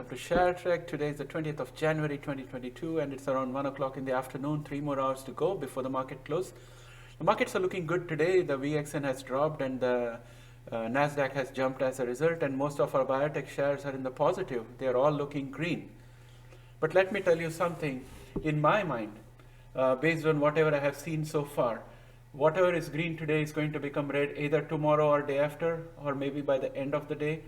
welcome to ShareTreck. Today is the 20th of January 2022 and it's around 1 o'clock in the afternoon, 3 more hours to go before the market close. The markets are looking good today. The VXN has dropped and the Nasdaq has jumped as a result, and most of our biotech shares are in the positive. They are all looking green. But let me tell you something, in my mind, based on whatever I have seen so far, whatever is green today is going to become red either tomorrow or day after, or maybe by the end of the day.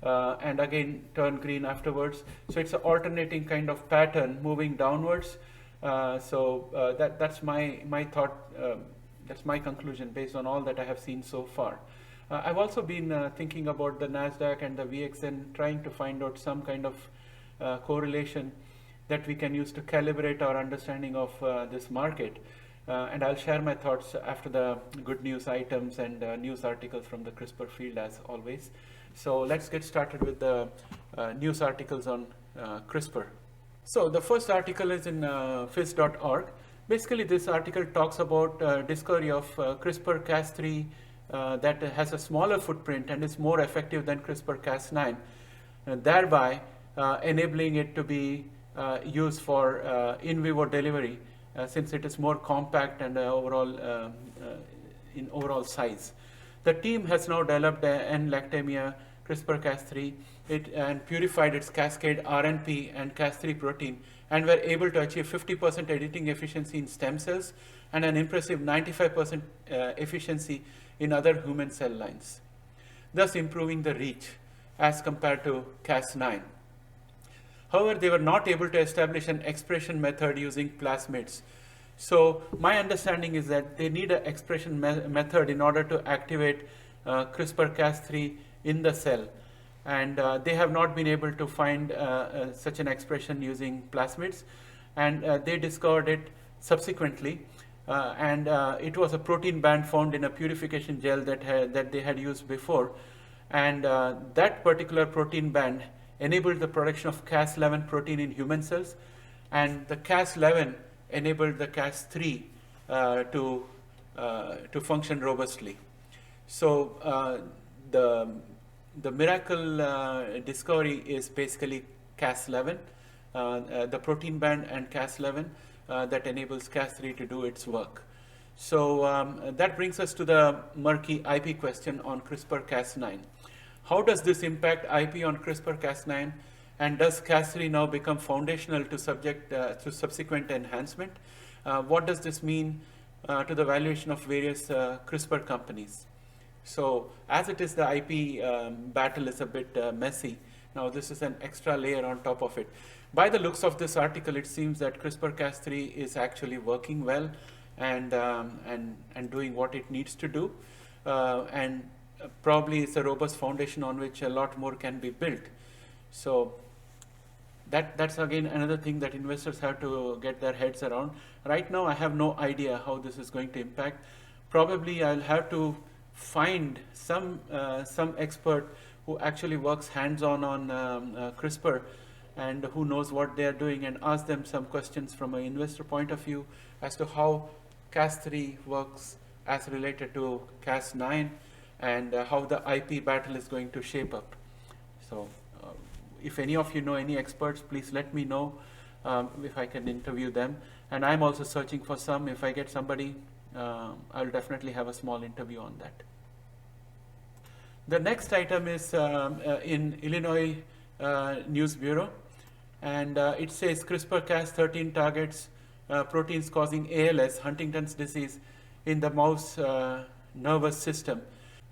And again turn green afterwards. So it's an alternating kind of pattern moving downwards. That's my thought. That's my conclusion based on all that I have seen so far. I've also been thinking about the Nasdaq and the VXN, trying to find out some kind of correlation that we can use to calibrate our understanding of this market. And I'll share my thoughts after the good news items and news articles from the CRISPR field as always. So let's get started with the news articles on CRISPR. So the first article is in phys.org. Basically, this article talks about discovery of CRISPR Cas3 that has a smaller footprint and is more effective than CRISPR Cas9, thereby enabling it to be used for in vivo delivery since it is more compact and in overall size. The team has now developed N-lactamia CRISPR Cas3 and purified its cascade RNP and Cas3 protein, and were able to achieve 50% editing efficiency in stem cells and an impressive 95% efficiency in other human cell lines, thus improving the reach as compared to Cas9. However, they were not able to establish an expression method using plasmids. So my understanding is that they need an expression method in order to activate CRISPR-Cas3 in the cell. And they have not been able to find such an expression using plasmids. And they discovered it subsequently. It was a protein band found in a purification gel that they had used before. And that particular protein band enabled the production of Cas11 protein in human cells, and the Cas11 enabled the Cas3 to function robustly. So the miracle discovery is basically Cas11, the protein band and Cas11 that enables Cas3 to do its work. So that brings us to the murky IP question on CRISPR-Cas9. How does this impact IP on CRISPR-Cas9, and does Cas3 now become foundational to subsequent enhancement? What does this mean to the valuation of various CRISPR companies? So as it is, the IP battle is a bit messy. Now this is an extra layer on top of it. By the looks of this article, it seems that CRISPR-Cas3 is actually working well and doing what it needs to do. And probably it's a robust foundation on which a lot more can be built. So that's again another thing that investors have to get their heads around. Right now I have no idea how this is going to impact. Probably I'll have to find some expert who actually works hands-on on CRISPR and who knows what they are doing, and ask them some questions from an investor point of view as to how Cas3 works as related to Cas9, and how the IP battle is going to shape up. So if any of you know any experts, please let me know if I can interview them. And I'm also searching for some. If I get somebody, I'll definitely have a small interview on that. The next item is in Illinois News Bureau, and it says CRISPR-Cas13 targets proteins causing ALS, Huntington's disease, in the mouse nervous system.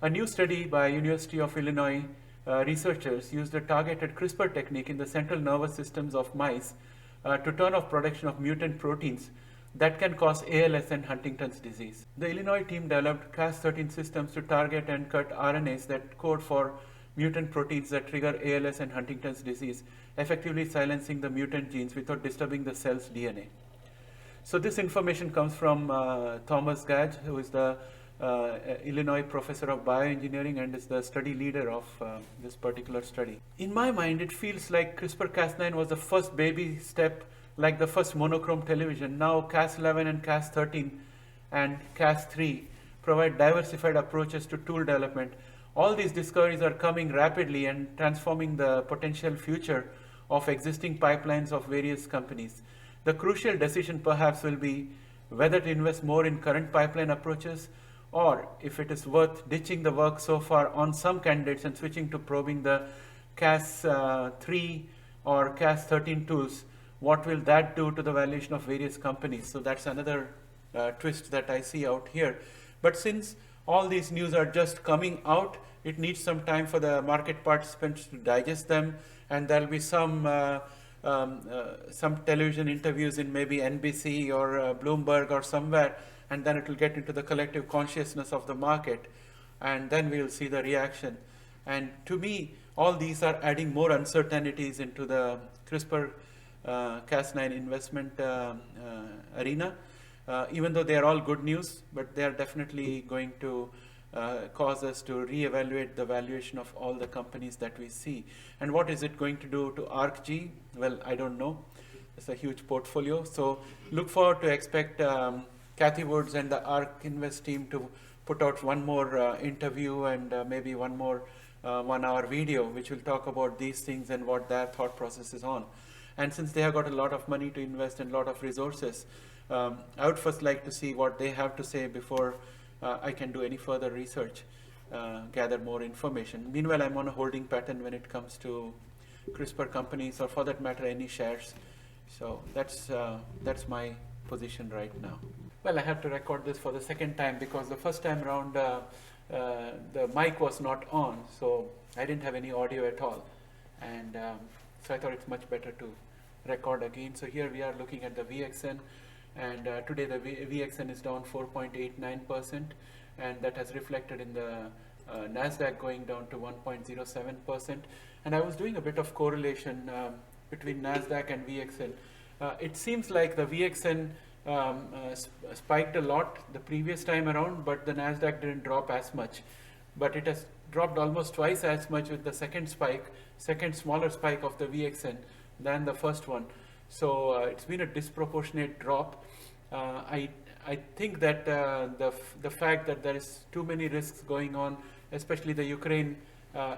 A new study by University of Illinois researchers used a targeted CRISPR technique in the central nervous systems of mice to turn off production of mutant proteins that can cause ALS and Huntington's disease. The Illinois team developed Cas13 systems to target and cut RNAs that code for mutant proteins that trigger ALS and Huntington's disease, effectively silencing the mutant genes without disturbing the cell's DNA. So this information comes from Thomas Gage, who is the Illinois professor of bioengineering and is the study leader of this particular study. In my mind, it feels like CRISPR-Cas9 was the first baby step, like the first monochrome television. Now Cas11 and Cas13 and Cas3 provide diversified approaches to tool development. All these discoveries are coming rapidly and transforming the potential future of existing pipelines of various companies. The crucial decision perhaps will be whether to invest more in current pipeline approaches, or if it is worth ditching the work so far on some candidates and switching to probing the Cas3 or Cas13 tools. What will that do to the valuation of various companies? So that's another twist that I see out here. But since all these news are just coming out, it needs some time for the market participants to digest them, and there'll be some television interviews in maybe NBC or Bloomberg or somewhere, and then it will get into the collective consciousness of the market, and then we'll see the reaction. And to me, all these are adding more uncertainties into the CRISPR Cas9 investment arena, even though they are all good news, but they are definitely going to cause us to reevaluate the valuation of all the companies that we see. And what is it going to do to ARCG? Well, I don't know. It's a huge portfolio. So look forward to expect Kathy Woods and the ARC Invest team to put out one more interview and maybe one more 1-hour video, which will talk about these things and what their thought process is on. And since they have got a lot of money to invest and a lot of resources, I would first like to see what they have to say before I can do any further research, gather more information. Meanwhile, I'm on a holding pattern when it comes to CRISPR companies, or for that matter, any shares. So that's my position right now. Well, I have to record this for the second time because the first time around the mic was not on, so I didn't have any audio at all. And so I thought it's much better to record again. So here we are looking at the VXN. And today the VXN is down 4.89%, and that has reflected in the NASDAQ going down to 1.07%. And I was doing a bit of correlation between NASDAQ and VXN. It seems like the VXN spiked a lot the previous time around, but the NASDAQ didn't drop as much. But it has dropped almost twice as much with the second smaller spike of the VXN than the first one. So it's been a disproportionate drop. I think that the fact that there is too many risks going on, especially the Ukraine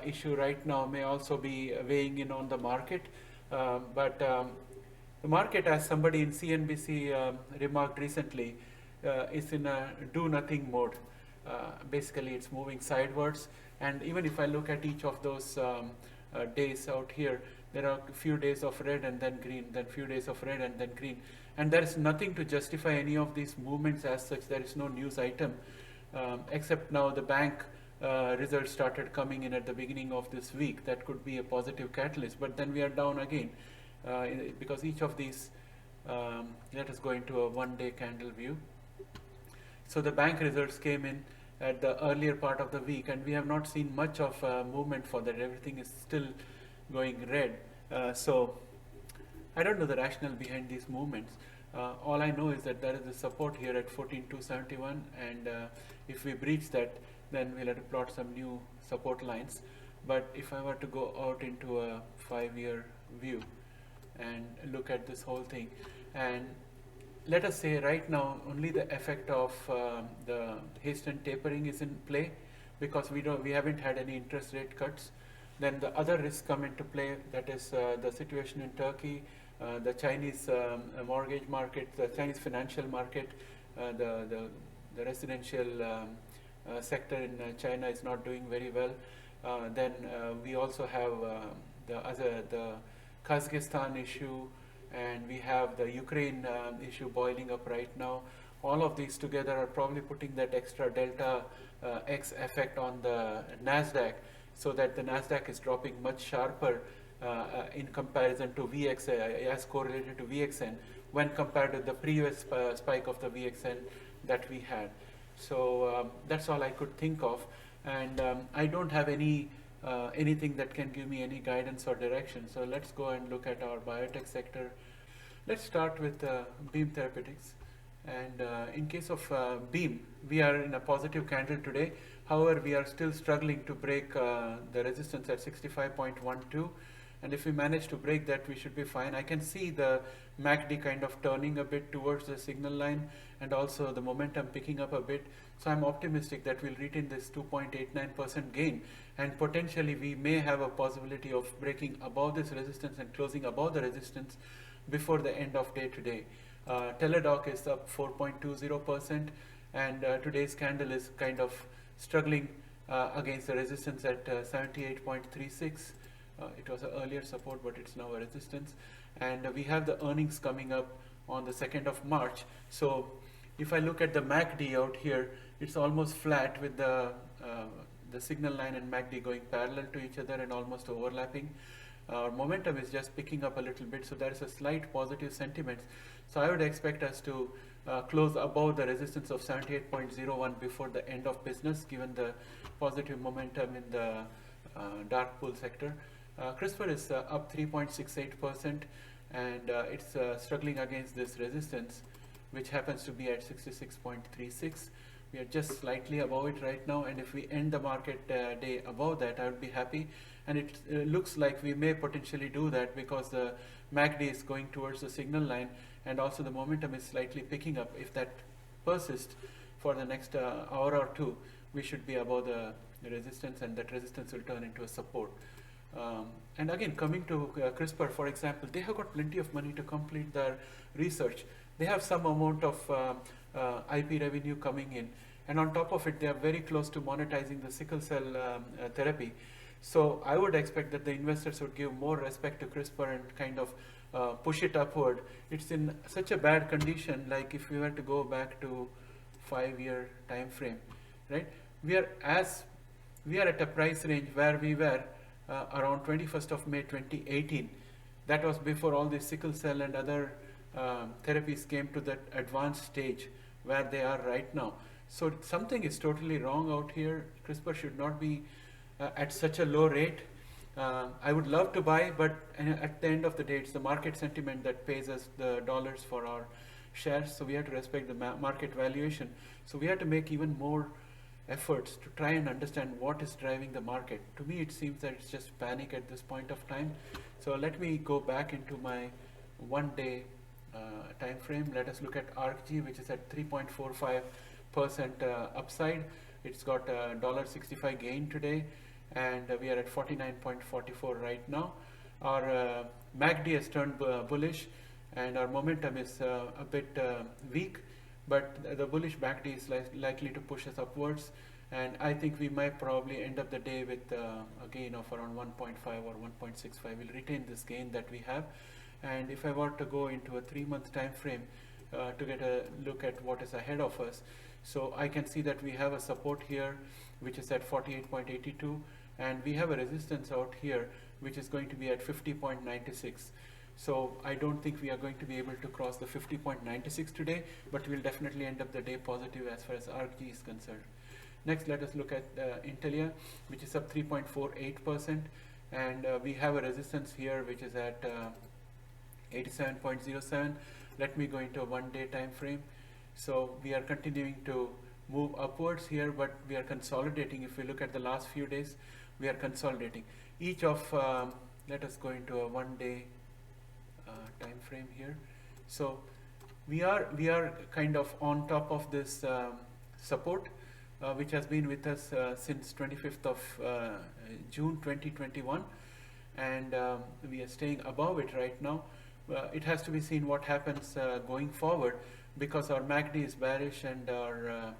issue right now, may also be weighing in on the market. But the market, as somebody in CNBC remarked recently, is in a do-nothing mode. Basically, it's moving sidewards. And even if I look at each of those days out here, there are a few days of red and then green, then few days of red and then green. And there is nothing to justify any of these movements as such. There is no news item, except now the bank results started coming in at the beginning of this week. That could be a positive catalyst, but then we are down again because each of these, let us go into a one-day candle view. So the bank results came in at the earlier part of the week, and we have not seen much of movement for that. Everything is still going red. So I don't know the rationale behind these movements. All I know is that there is a support here at 14,271, and if we breach that, then we'll have to plot some new support lines. But if I were to go out into a 5-year view and look at this whole thing, and let us say right now only the effect of the hastened tapering is in play, because we haven't had any interest rate cuts. Then the other risks come into play, that is the situation in Turkey, the Chinese mortgage market, the Chinese financial market, the residential sector in China is not doing very well. Then we also have the Kazakhstan issue, and we have the Ukraine issue boiling up right now. All of these together are probably putting that extra delta X effect on the NASDAQ, so that the NASDAQ is dropping much sharper in comparison to VXN, as correlated to VXN, when compared to the previous spike of the VXN that we had. So that's all I could think of, and I don't have anything that can give me any guidance or direction. So let's go and look at our biotech sector. Let's start with Beam Therapeutics. And in case of Beam, we are in a positive candle today. However, we are still struggling to break the resistance at 65.12. And if we manage to break that, we should be fine. I can see the MACD kind of turning a bit towards the signal line, and also the momentum picking up a bit. So I'm optimistic that we'll retain this 2.89% gain, and potentially we may have a possibility of breaking above this resistance and closing above the resistance before the end of day today. Teladoc is up 4.20%, and today's candle is kind of struggling against the resistance at 78.36. It was an earlier support, but it's now a resistance. And we have the earnings coming up on the 2nd of March. So if I look at the MACD out here, it's almost flat with the signal line and MACD going parallel to each other and almost overlapping. Our momentum is just picking up a little bit, so there is a slight positive sentiment. So I would expect us to close above the resistance of 78.01 before the end of business, given the positive momentum in the dark pool sector. CRISPR is up 3.68%, and it's struggling against this resistance, which happens to be at 66.36. We are just slightly above it right now, and if we end the market day above that, I would be happy. And it looks like we may potentially do that because the MACD is going towards the signal line, and also the momentum is slightly picking up. If that persists for the next hour or two, we should be above the resistance, and that resistance will turn into a support. And again, coming to CRISPR, for example, they have got plenty of money to complete their research. They have some amount of IP revenue coming in, and on top of it, they are very close to monetizing the sickle cell therapy. So I would expect that the investors would give more respect to CRISPR and kind of push it upward. It's in such a bad condition, like if we were to go back to 5-year time frame, right? We are at a price range where we were around 21st of May 2018. That was before all the sickle cell and other therapies came to that advanced stage where they are right now. So something is totally wrong out here. CRISPR should not be at such a low rate. I would love to buy, but at the end of the day, it's the market sentiment that pays us the dollars for our shares. So we have to respect the market valuation. So we have to make even more efforts to try and understand what is driving the market. To me, it seems that it's just panic at this point of time. So let me go back into my 1-day time frame. Let us look at ARCG, which is at 3.45% upside. It's got a $1.65 gain today, and we are at 49.44 right now. Our MACD has turned bullish, and our momentum is a bit weak, but the bullish MACD is likely to push us upwards, and I think we might probably end up the day with a gain of around 1.5 or 1.65. We'll retain this gain that we have. And if I were to go into a 3-month time frame to get a look at what is ahead of us, so I can see that we have a support here which is at 48.82, and we have a resistance out here which is going to be at 50.96. So I don't think we are going to be able to cross the 50.96 today, but we'll definitely end up the day positive as far as ARCG is concerned. Next, let us look at Intelia, which is up 3.48%, and we have a resistance here which is at 87.07. Let me go into a 1-day time frame. So we are continuing to move upwards here, but we are consolidating. If we look at the last few days, we are consolidating. Each of, let us go into a 1-day time frame here. So we are kind of on top of this support, which has been with us since 25th of June 2021, and we are staying above it right now. It has to be seen what happens going forward, because our MACD is bearish and our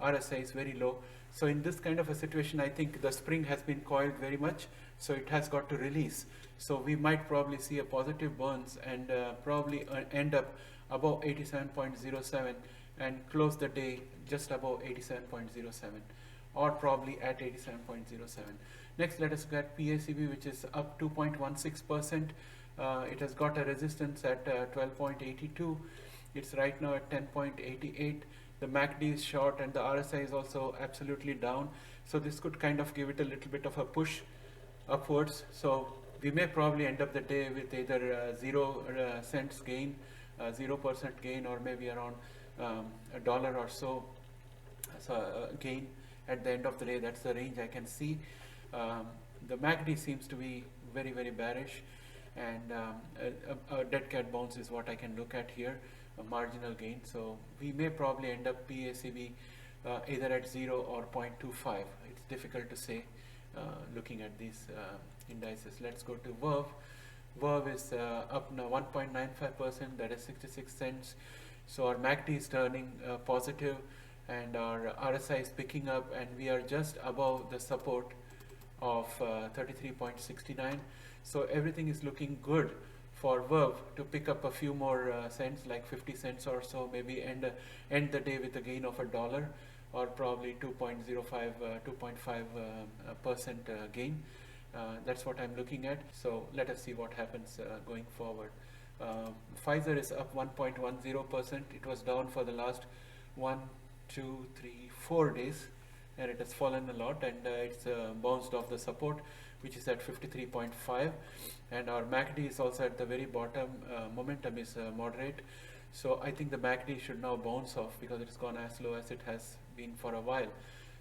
RSI is very low. So in this kind of a situation, I think the spring has been coiled very much, so it has got to release. So we might probably see a positive burns and probably end up above 87.07 and close the day just above 87.07, or probably at 87.07. Next, let us look at PACB, which is up 2.16%. It has got a resistance at 12.82. It's right now at 10.88. The MACD is short and the RSI is also absolutely down. So this could kind of give it a little bit of a push upwards. So we may probably end up the day with either 0 cents gain, 0% gain, or maybe around $1 or so gain at the end of the day. That's the range I can see. The MACD seems to be very, very bearish, and a dead cat bounce is what I can look at here, a marginal gain. So we may probably end up PACB either at 0 or 0.25. It's difficult to say looking at these indices. Let's go to Verve. Verve is up now 1.95%, that is 66 cents. So our MACD is turning positive, and our RSI is picking up, and we are just above the support of 33.69. So everything is looking good for Verve to pick up a few more cents, like 50 cents or so, maybe end the day with a gain of $1, or probably 2.5% gain. That's what I'm looking at. So let us see what happens going forward. Pfizer is up 1.10%. It was down for the last 1, 2, 3, 4 days, and it has fallen a lot, and it's bounced off the support, which is at 53.5, and our MACD is also at the very bottom. Momentum is moderate, so I think the MACD should now bounce off because it's gone as low as it has been for a while.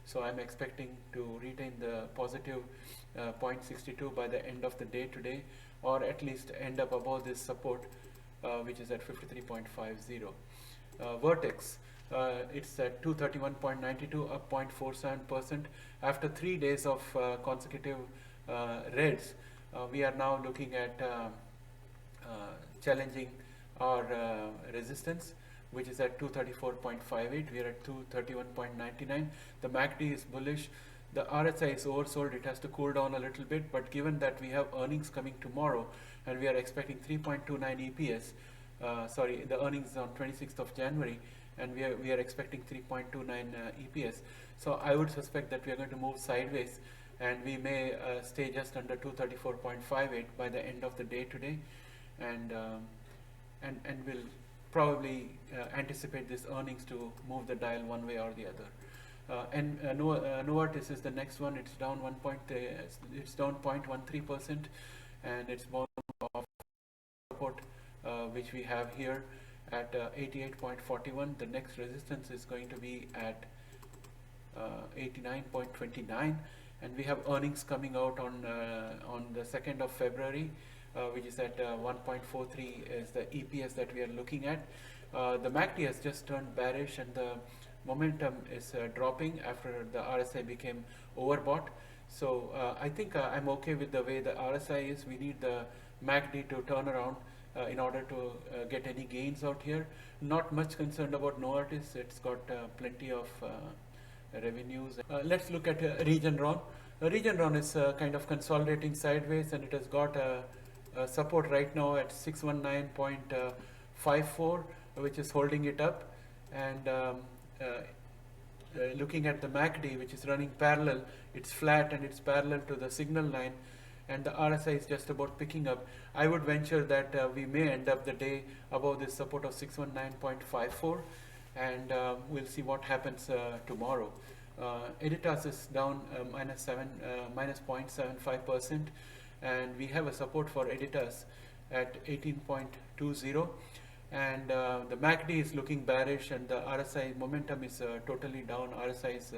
So I'm expecting to retain the positive 0.62 by the end of the day today, or at least end up above this support, which is at 53.50. Vertex, it's at 231.92, up 0.47%. After 3 days of consecutive reds, we are now looking at challenging our resistance, which is at 234.58. We are at 231.99. The MACD is bullish. The RSI is oversold. It has to cool down a little bit, but given that we have earnings coming tomorrow and we are expecting 3.29 EPS, the earnings on 26th of January, and we are expecting 3.29 EPS. So I would suspect that we are going to move sideways, and we may stay just under 234.58 by the end of the day today, and we'll probably anticipate this earnings to move the dial one way or the other. Novartis is the next one. It's down 0.13%, and it's bounced off support, which we have here at 88.41. The next resistance is going to be at 89.29, and we have earnings coming out on the 2nd of February, which is at 1.43 is the EPS that we are looking at. The MACD has just turned bearish, and the momentum is dropping after the RSI became overbought. So I think I'm okay with the way the RSI is. We need the MACD to turn around in order to get any gains out here. Not much concerned about Novartis. It's got plenty of revenues. Let's look at Regeneron. Regeneron is kind of consolidating sideways, and it has got a support right now at 619.54, which is holding it up. And looking at the MACD, which is running parallel, it's flat and it's parallel to the signal line, and the RSI is just about picking up. I would venture that we may end up the day above this support of 619.54, and we'll see what happens tomorrow. Editas is down minus 0.75%, and we have a support for Editas at 18.20. And the MACD is looking bearish, and the RSI momentum is totally down. RSI is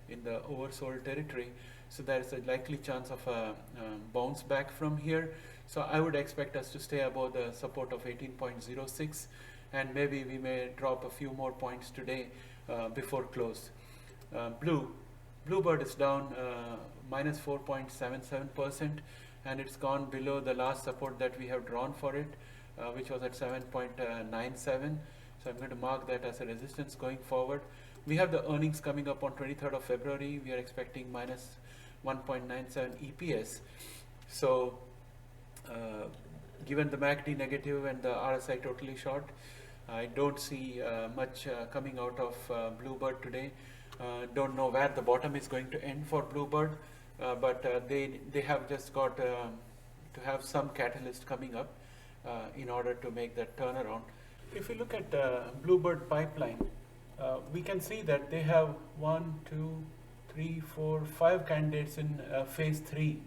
in the oversold territory, so there is a likely chance of a bounce back from here. So I would expect us to stay above the support of 18.06, and maybe we may drop a few more points today before close. Bluebird is down minus 4.77%, and it's gone below the last support that we have drawn for it, which was at 7.97. So I'm going to mark that as a resistance going forward. We have the earnings coming up on 23rd of February. We are expecting minus 1.97 EPS. So given the MACD negative and the RSI totally short, I don't see much coming out of Bluebird today. Don't know where the bottom is going to end for Bluebird, but they have just got to have some catalyst coming up in order to make that turnaround. If you look at the Bluebird pipeline, we can see that they have 1, 2, 3, 4, 5 candidates in phase 3,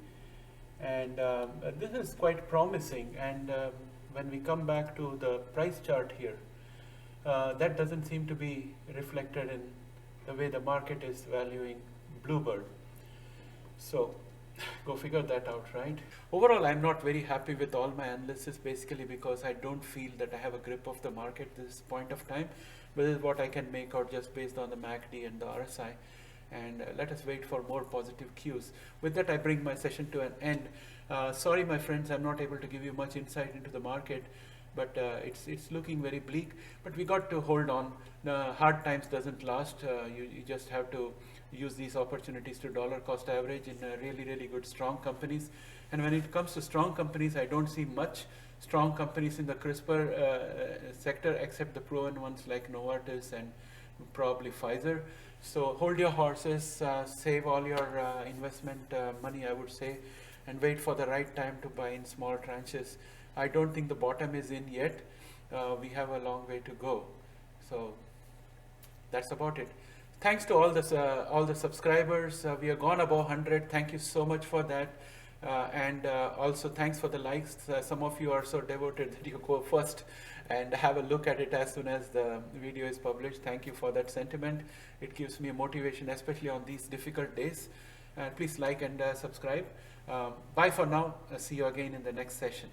and this is quite promising. And when we come back to the price chart here, that doesn't seem to be reflected in the way the market is valuing Bluebird. So go figure that out, right? Overall, I'm not very happy with all my analysis, basically because I don't feel that I have a grip of the market at this point of time. This is what I can make out just based on the MACD and the RSI. And let us wait for more positive cues. With that, I bring my session to an end. Sorry, my friends, I'm not able to give you much insight into the market, but it's looking very bleak. But we got to hold on. Hard times doesn't last. You just have to use these opportunities to dollar cost average in really, really good, strong companies. And when it comes to strong companies, I don't see much strong companies in the CRISPR sector, except the proven ones like Novartis and probably Pfizer. So hold your horses, save all your investment money, I would say, and wait for the right time to buy in small tranches. I don't think the bottom is in yet. We have a long way to go. So that's about it. Thanks to all the subscribers. We are gone above 100. Thank you so much for that. And also thanks for the likes. Some of you are so devoted that you go first and have a look at it as soon as the video is published. Thank you for that sentiment. It gives me motivation, especially on these difficult days. Please like and subscribe. Bye for now. See you again in the next session.